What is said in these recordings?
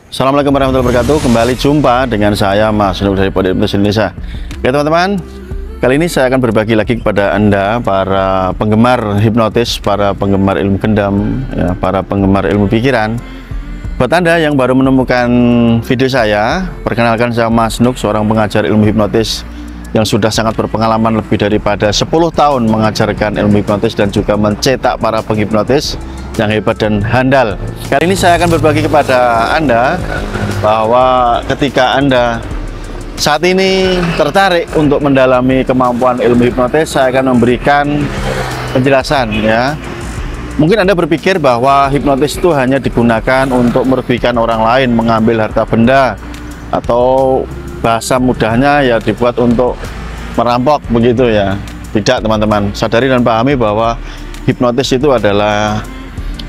Assalamualaikum warahmatullahi wabarakatuh. Kembali jumpa dengan saya Mas Nur dari Pondok Hipnotis Indonesia. Ya teman-teman, kali ini saya akan berbagi lagi kepada Anda para penggemar hipnotis, para penggemar ilmu gendam, ya, para penggemar ilmu pikiran. Buat Anda yang baru menemukan video saya, perkenalkan saya Mas Nur, seorang pengajar ilmu hipnotis yang sudah sangat berpengalaman lebih daripada 10 tahun mengajarkan ilmu hipnotis dan juga mencetak para penghipnotis yang hebat dan handal. Kali ini saya akan berbagi kepada Anda bahwa ketika Anda saat ini tertarik untuk mendalami kemampuan ilmu hipnotis, saya akan memberikan penjelasan ya. Mungkin Anda berpikir bahwa hipnotis itu hanya digunakan untuk merugikan orang lain, mengambil harta benda, atau bahasa mudahnya ya dibuat untuk merampok begitu ya. Tidak teman-teman, sadari dan pahami bahwa hipnotis itu adalah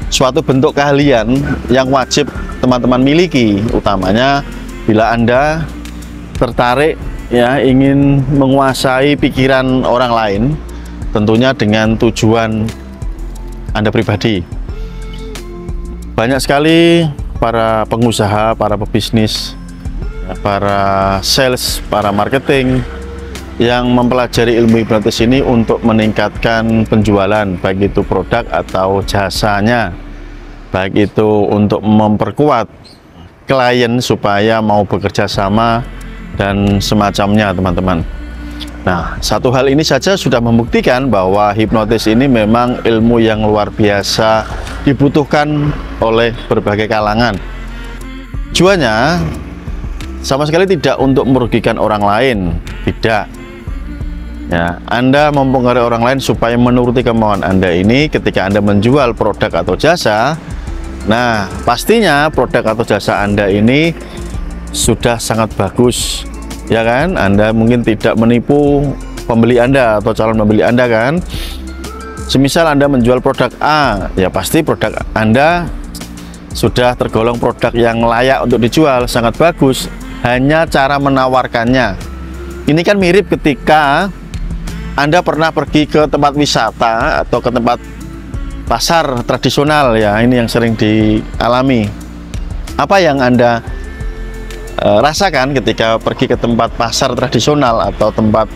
suatu bentuk keahlian yang wajib teman-teman miliki, utamanya bila Anda tertarik ya ingin menguasai pikiran orang lain, tentunya dengan tujuan Anda pribadi. Banyak sekali para pengusaha, para pebisnis, para sales, para marketing yang mempelajari ilmu hipnotis ini untuk meningkatkan penjualan, baik itu produk atau jasanya, baik itu untuk memperkuat klien supaya mau bekerja sama dan semacamnya teman-teman. Nah, satu hal ini saja sudah membuktikan bahwa hipnotis ini memang ilmu yang luar biasa dibutuhkan oleh berbagai kalangan. Tujuannya sama sekali tidak untuk merugikan orang lain, tidak. Ya, Anda mempengaruhi orang lain supaya menuruti kemauan Anda ini ketika Anda menjual produk atau jasa. Nah, pastinya produk atau jasa Anda ini sudah sangat bagus, ya kan? Anda mungkin tidak menipu pembeli Anda atau calon pembeli Anda kan? Semisal Anda menjual produk A, ya pasti produk Anda sudah tergolong produk yang layak untuk dijual, sangat bagus. Hanya cara menawarkannya. Ini kan mirip ketika Anda pernah pergi ke tempat wisata atau ke tempat pasar tradisional ya, ini yang sering dialami. Apa yang Anda rasakan ketika pergi ke tempat pasar tradisional atau tempat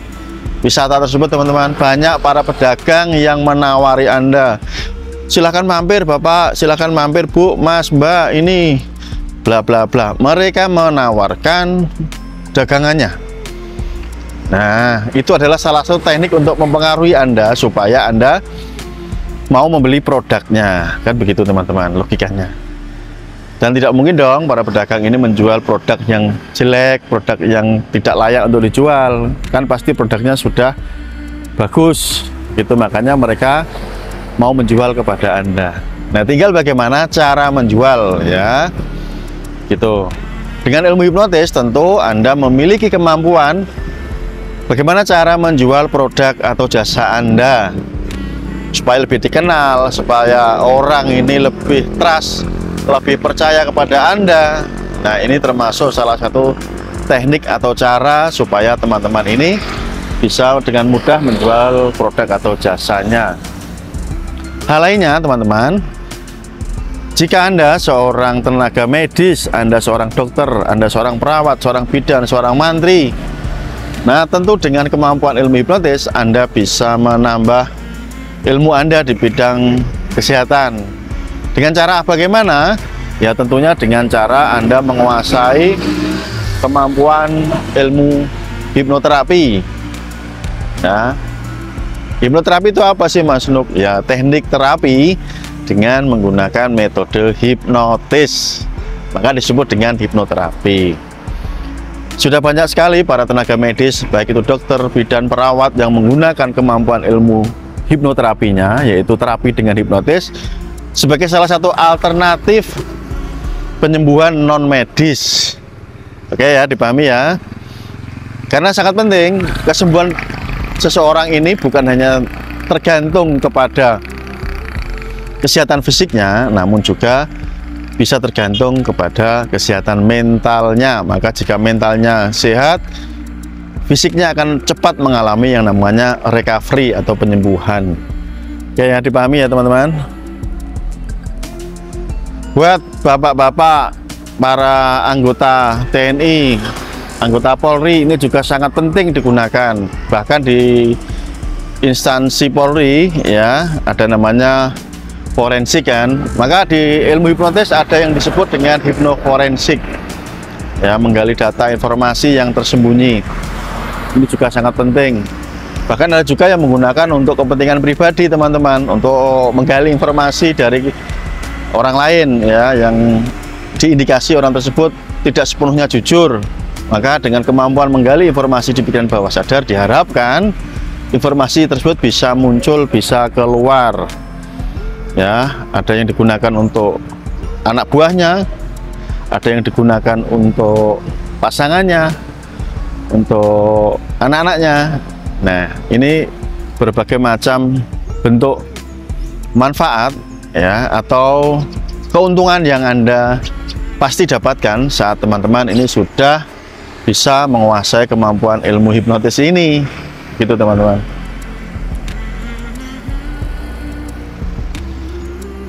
wisata tersebut teman-teman? Banyak para pedagang yang menawari Anda, silahkan mampir Bapak, silahkan mampir Bu, Mas, Mbak, ini bla bla bla. Mereka menawarkan dagangannya. Nah, itu adalah salah satu teknik untuk mempengaruhi Anda supaya Anda mau membeli produknya, kan begitu teman-teman logikanya. Dan tidak mungkin dong para pedagang ini menjual produk yang jelek, produk yang tidak layak untuk dijual, kan pasti produknya sudah bagus gitu, makanya mereka mau menjual kepada Anda. Nah, tinggal bagaimana cara menjual ya gitu. Dengan ilmu hipnotis tentu Anda memiliki kemampuan bagaimana cara menjual produk atau jasa Anda supaya lebih dikenal, supaya orang ini lebih trust, lebih percaya kepada Anda. Nah, ini termasuk salah satu teknik atau cara supaya teman-teman ini bisa dengan mudah menjual produk atau jasanya. Hal lainnya teman-teman, jika Anda seorang tenaga medis, Anda seorang dokter, Anda seorang perawat, seorang bidan, seorang mantri, nah tentu dengan kemampuan ilmu hipnotis Anda bisa menambah ilmu Anda di bidang kesehatan. Dengan cara bagaimana? Ya tentunya dengan cara Anda menguasai kemampuan ilmu hipnoterapi. Ya, hipnoterapi itu apa sih Mas Nuk? Ya, teknik terapi dengan menggunakan metode hipnotis, maka disebut dengan hipnoterapi. Sudah banyak sekali para tenaga medis, baik itu dokter, bidan, perawat yang menggunakan kemampuan ilmu hipnoterapinya, yaitu terapi dengan hipnotis, sebagai salah satu alternatif penyembuhan non medis. Oke ya, dipahami ya. Karena sangat penting, kesembuhan seseorang ini bukan hanya tergantung kepada kesehatan fisiknya, namun juga bisa tergantung kepada kesehatan mentalnya. Maka jika mentalnya sehat, fisiknya akan cepat mengalami yang namanya recovery atau penyembuhan. Oke ya, dipahami ya teman-teman. Buat bapak-bapak para anggota TNI, anggota Polri ini juga sangat penting digunakan. Bahkan di instansi Polri ya ada namanya forensik kan. Maka di ilmu hipnotis ada yang disebut dengan hipnoforensik. Ya, menggali data informasi yang tersembunyi. Ini juga sangat penting. Bahkan ada juga yang menggunakan untuk kepentingan pribadi teman-teman, untuk menggali informasi dari orang lain ya yang diindikasi orang tersebut tidak sepenuhnya jujur. Maka dengan kemampuan menggali informasi di pikiran bawah sadar diharapkan informasi tersebut bisa muncul, bisa keluar. Ya, ada yang digunakan untuk anak buahnya, ada yang digunakan untuk pasangannya, untuk anak-anaknya. Nah, ini berbagai macam bentuk manfaat ya atau keuntungan yang Anda pasti dapatkan saat teman-teman ini sudah bisa menguasai kemampuan ilmu hipnotis ini, gitu teman-teman.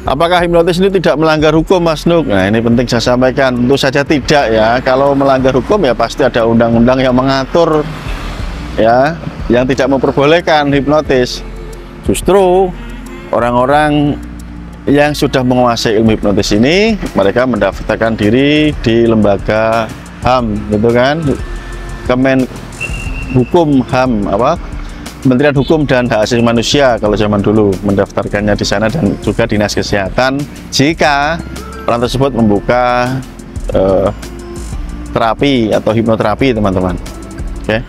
Apakah hipnotis ini tidak melanggar hukum, Mas Nuk? Nah, ini penting saya sampaikan. Tentu saja tidak ya. Kalau melanggar hukum ya pasti ada undang-undang yang mengatur ya, yang tidak memperbolehkan hipnotis. Justru orang-orang yang sudah menguasai ilmu hipnotis ini, mereka mendaftarkan diri di lembaga HAM, gitu kan? Kemen Hukum HAM apa? Kementerian Hukum dan Hak Asasi Manusia kalau zaman dulu mendaftarkannya di sana, dan juga Dinas Kesehatan jika orang tersebut membuka terapi atau hipnoterapi teman-teman. Oke.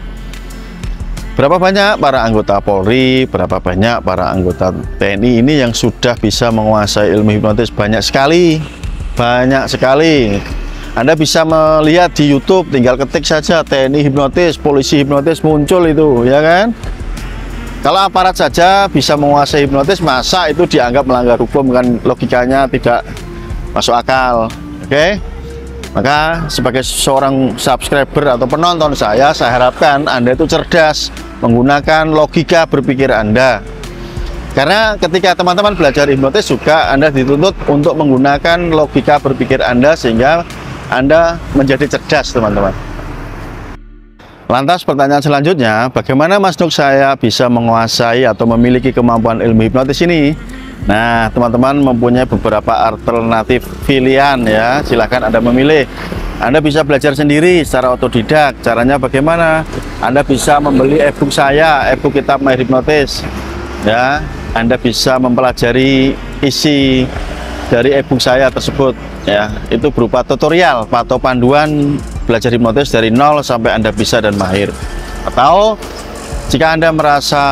Berapa banyak para anggota Polri, berapa banyak para anggota TNI ini yang sudah bisa menguasai ilmu hipnotis? Banyak sekali, banyak sekali. Anda bisa melihat di YouTube, tinggal ketik saja TNI hipnotis, polisi hipnotis, muncul itu, ya kan? Kalau aparat saja bisa menguasai hipnotis, masa itu dianggap melanggar hukum? Kan logikanya tidak masuk akal. Oke? Maka sebagai seorang subscriber atau penonton saya harapkan Anda itu cerdas menggunakan logika berpikir Anda. Karena ketika teman-teman belajar hipnotis juga Anda dituntut untuk menggunakan logika berpikir Anda sehingga Anda menjadi cerdas, teman-teman. Lantas pertanyaan selanjutnya, bagaimana Mas Nuk saya bisa menguasai atau memiliki kemampuan ilmu hipnotis ini? Nah, teman-teman mempunyai beberapa alternatif pilihan ya. Silahkan Anda memilih. Anda bisa belajar sendiri secara otodidak. Caranya bagaimana? Anda bisa membeli e-book saya, e-book kitab Mahir Hipnotis. Ya, Anda bisa mempelajari isi dari e-book saya tersebut. Ya, itu berupa tutorial atau panduan belajar hipnotis dari nol sampai Anda bisa dan mahir. Atau jika Anda merasa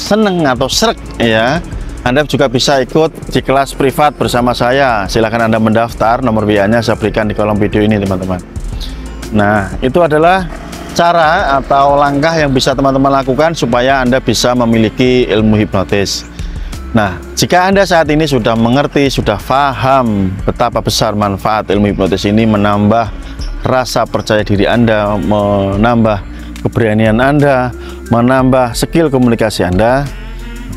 seneng atau srek ya, Anda juga bisa ikut di kelas privat bersama saya. Silahkan Anda mendaftar, nomor WA-nya saya berikan di kolom video ini, teman-teman. Nah, itu adalah cara atau langkah yang bisa teman-teman lakukan supaya Anda bisa memiliki ilmu hipnotis. Nah, jika Anda saat ini sudah mengerti, sudah paham betapa besar manfaat ilmu hipnotis ini, menambah rasa percaya diri Anda, menambah keberanian Anda, menambah skill komunikasi Anda,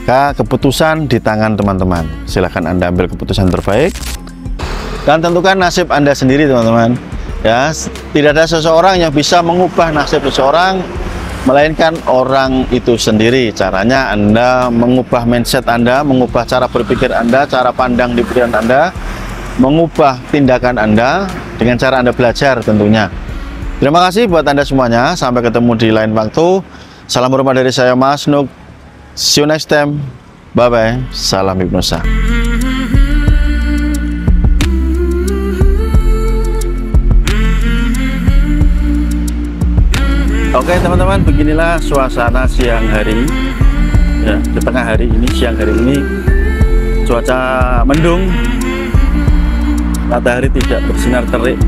maka keputusan di tangan teman-teman. Silahkan Anda ambil keputusan terbaik dan tentukan nasib Anda sendiri, teman-teman. Ya, tidak ada seseorang yang bisa mengubah nasib seseorang, melainkan orang itu sendiri. Caranya Anda mengubah mindset Anda, mengubah cara berpikir Anda, cara pandang di pikiran Anda, mengubah tindakan Anda dengan cara Anda belajar tentunya. Terima kasih buat Anda semuanya. Sampai ketemu di lain waktu. Salam hormat dari saya, Mas Nuk. See you next time. Bye-bye. Salam hipnosa. Oke teman-teman, beginilah suasana siang hari ya, di tengah hari ini, siang hari ini cuaca mendung, matahari tidak bersinar terik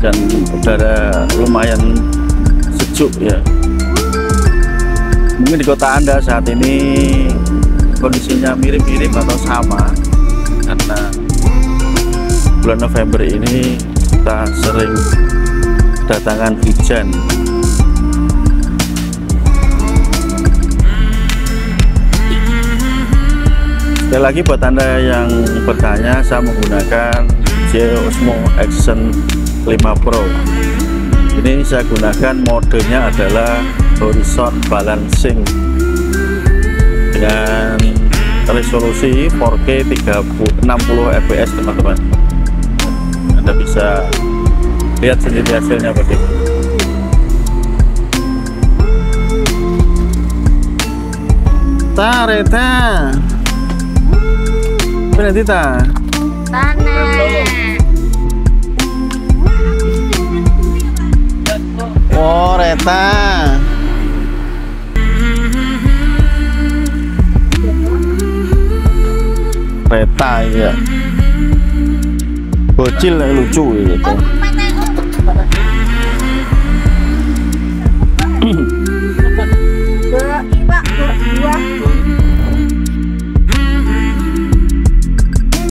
dan udara lumayan sejuk ya. Mungkin di kota Anda saat ini kondisinya mirip-mirip atau sama, karena bulan November ini kita sering kedatangan hujan. Sekali lagi buat Anda yang bertanya, saya menggunakan DJI Osmo Action 5 Pro. Ini saya gunakan modenya adalah horizon balancing dengan resolusi 4K 60 fps teman-teman. Anda bisa lihat sendiri hasilnya bagaimana. Reta berarti ta oh Reta Reta ya bocil lucu gitu.